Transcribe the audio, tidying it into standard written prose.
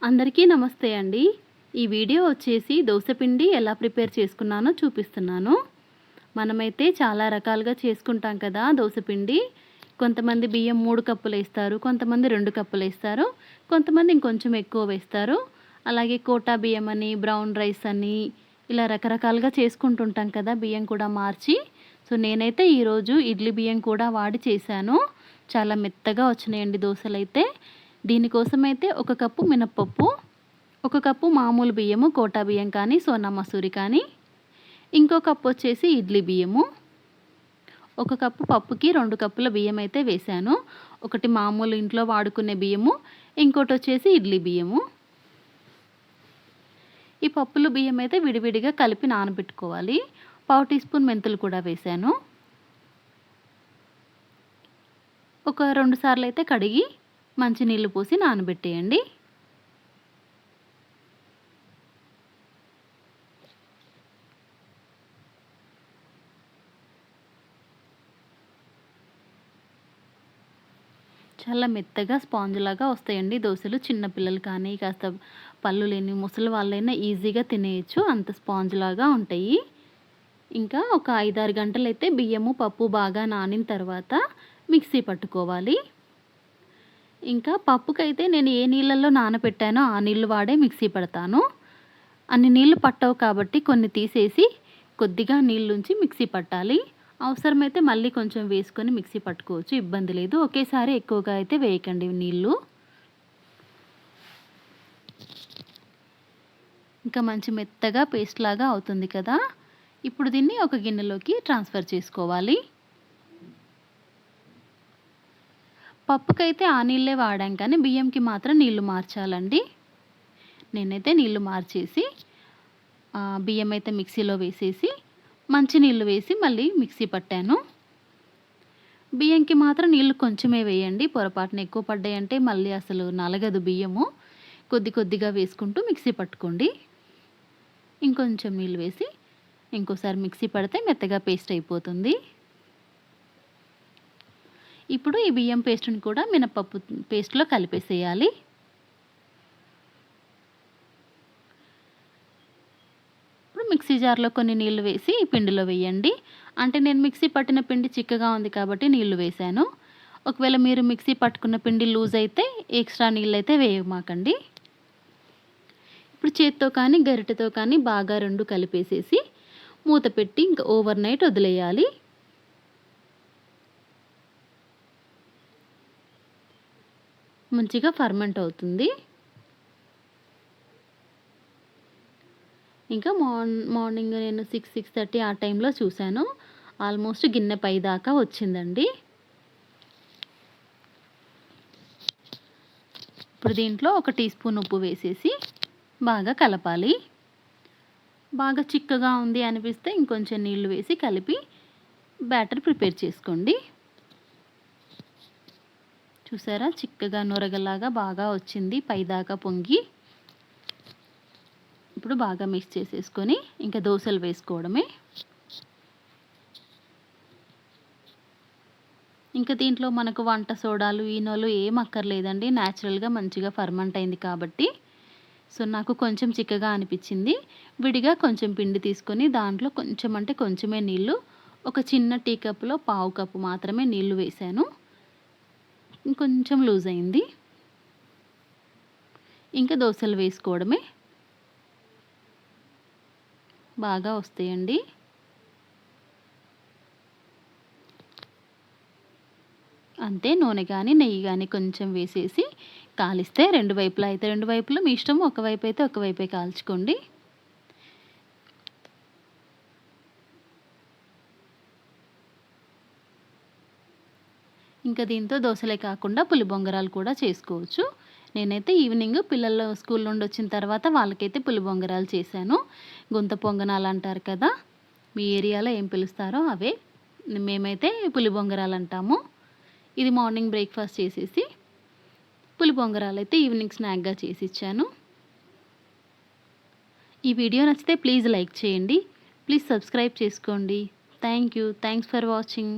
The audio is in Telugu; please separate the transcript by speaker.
Speaker 1: అందరికీ నమస్తే అండి. ఈ వీడియో వచ్చేసి దోసపిండి ఎలా ప్రిపేర్ చేసుకున్నానో చూపిస్తున్నాను. మనమైతే చాలా రకాలుగా చేసుకుంటాం కదా దోసపిండి. కొంతమంది బియ్యం 3 కప్పులు వేస్తారు, కొంతమంది 2 కప్పులు వేస్తారు, కొంతమంది ఇంకొంచెం ఎక్కువ వేస్తారు. అలాగే కోటా బియ్యం అని, బ్రౌన్ రైస్ అని ఇలా రకరకాలుగా చేసుకుంటుంటాం కదా బియ్యం కూడా మార్చి. సో నేనైతే ఈరోజు ఇడ్లీ బియ్యం కూడా వాడి చేశాను. చాలా మెత్తగా వచ్చినాయండి దోసలైతే. దీనికోసమైతే 1 కప్పు మినప్పప్పు, 1 కప్పు మామూలు బియ్యము, కోటా బియ్యం కానీ సోనా మసూరి కానీ, ఇంకో కప్పు వచ్చేసి ఇడ్లీ బియ్యము. 1 కప్పు పప్పుకి 2 కప్పుల బియ్యం అయితే వేశాను. ఒకటి మామూలు ఇంట్లో వాడుకునే బియ్యము, ఇంకోటి వచ్చేసి ఇడ్లీ బియ్యము. ఈ పప్పులు బియ్యం అయితే విడివిడిగా కలిపి నానబెట్టుకోవాలి. పావు టీ స్పూన్ మెంతులు కూడా వేశాను. ఒక 2 సార్లు అయితే కడిగి మంచి నీళ్లు పోసి నానబెట్టేయండి. చాలా మెత్తగా స్పాంజ్ లాగా వస్తాయండి దోశలు. చిన్నపిల్లలు కానీ కాస్త పళ్ళు లేని ముసలి వాళ్ళైనా ఈజీగా తినేయచ్చు, అంత స్పాంజ్ లాగా ఉంటాయి. ఇంకా ఒక 5-6 గంటలైతే బియ్యము పప్పు బాగా నానిన తర్వాత మిక్సీ పట్టుకోవాలి. ఇంకా పప్పుకైతే నేను ఏ నీళ్ళల్లో నానబెట్టానో ఆ నీళ్ళు వాడే మిక్సీ పడతాను. అన్ని నీళ్ళు పట్టవు కాబట్టి కొన్ని తీసేసి కొద్దిగా నీళ్ళుంచి మిక్సీ పట్టాలి. అవసరమైతే మళ్ళీ కొంచెం వేసుకొని మిక్సీ పట్టుకోవచ్చు, ఇబ్బంది లేదు. ఒకేసారి ఎక్కువగా అయితే వేయకండి నీళ్ళు. ఇంకా మంచి మెత్తగా పేస్ట్ లాగా అవుతుంది కదా. ఇప్పుడు దీన్ని ఒక గిన్నెలోకి ట్రాన్స్ఫర్ చేసుకోవాలి. పప్పుకైతే ఆ నీళ్ళే వాడాం కానీ బియ్యంకి మాత్రం నీళ్లు మార్చాలండి. నేనైతే నీళ్లు మార్చేసి బియ్యం అయితే మిక్సీలో వేసేసి మంచి నీళ్ళు వేసి మళ్ళీ మిక్సీ పట్టాను. బియ్యంకి మాత్రం నీళ్లు కొంచెమే వేయండి, పొరపాటున ఎక్కువ పడ్డాయంటే మళ్ళీ అసలు నలగదు బియ్యము. కొద్ది కొద్దిగా వేసుకుంటూ మిక్సీ పట్టుకోండి. ఇంకొంచెం నీళ్ళు వేసి ఇంకోసారి మిక్సీ పడితే మెత్తగా పేస్ట్ అయిపోతుంది. ఇప్పుడు ఈ బియ్యం పేస్ట్ని కూడా మినపప్పు పేస్ట్లో కలిపేసేయాలి. ఇప్పుడు మిక్సీ జార్లో కొన్ని నీళ్లు వేసి ఈ పిండిలో వేయండి. అంటే నేను మిక్సీ పట్టిన పిండి చిక్కగా ఉంది కాబట్టి నీళ్లు వేశాను. ఒకవేళ మీరు మిక్సీ పట్టుకున్న పిండి లూజ్ అయితే ఎక్స్ట్రా నీళ్ళు అయితే వేయమాకండి. ఇప్పుడు చేత్తో కానీ గరిటెతో కానీ బాగా రెండు కలిపేసేసి మూత పెట్టి ఇంకా ఓవర్ నైట్ వదిలేయాలి. మంచిగా ఫర్మెంట్ అవుతుంది. ఇంకా మార్నింగ్ నేను 6-6:30 ఆ టైంలో చూశాను. ఆల్మోస్ట్ గిన్నె పై దాకా వచ్చిందండి. ఇప్పుడు దీంట్లో 1 టీ స్పూన్ ఉప్పు వేసేసి బాగా కలపాలి. బాగా చిక్కగా ఉంది అనిపిస్తే ఇంకొంచెం నీళ్లు వేసి కలిపి బ్యాటర్ ప్రిపేర్ చేసుకోండి. చూసారా, చిక్కగా నొరగలాగా బాగా వచ్చింది పైదాకా పొంగి. ఇప్పుడు బాగా మిక్స్ చేసేసుకొని ఇంకా దోశలు వేసుకోవడమే. ఇంకా దీంట్లో మనకు వంట సోడాలు ఈనోలు ఏం అక్కర్లేదండి, న్యాచురల్గా మంచిగా ఫర్మెంట్ అయింది కాబట్టి. సో నాకు కొంచెం చిక్కగా అనిపించింది. విడిగా కొంచెం పిండి తీసుకొని దాంట్లో కొంచెం అంటే కొంచెమే నీళ్ళు, ఒక చిన్న టీ కప్పులో పావు కప్పు మాత్రమే నీళ్లు వేశాను. ఇంకొంచెం లూజ్ అయింది. ఇంకా దోశలు వేసుకోవడమే. బాగా వస్తాయండి. అంతే, నూనె కానీ నెయ్యి కానీ కొంచెం వేసేసి కాలిస్తే రెండు వైపులా అయితే రెండు వైపులా మీ ఇష్టం, ఒకవైపు అయితే ఒకవైపే కాల్చుకోండి. ఇంకా దీంతో దోశలే కాకుండా పులి బొంగరాలు కూడా చేసుకోవచ్చు. నేనైతే ఈవినింగ్ పిల్లలు స్కూల్ నుండి వచ్చిన తర్వాత వాళ్ళకైతే పులి బొంగరాలు చేశాను. గుంత పొంగనాలు అంటారు కదా, మీ ఏరియాలో ఏం పిలుస్తారో అవే, మేమైతే పులి బొంగరాలు అంటాము. ఇది మార్నింగ్ బ్రేక్ఫాస్ట్ చేసేసి పులి బొంగరాలు అయితే ఈవినింగ్ స్నాక్గా చేసి ఇచ్చాను. ఈ వీడియో నచ్చితే ప్లీజ్ లైక్ చేయండి, ప్లీజ్ సబ్స్క్రైబ్ చేసుకోండి. Thanks for watching.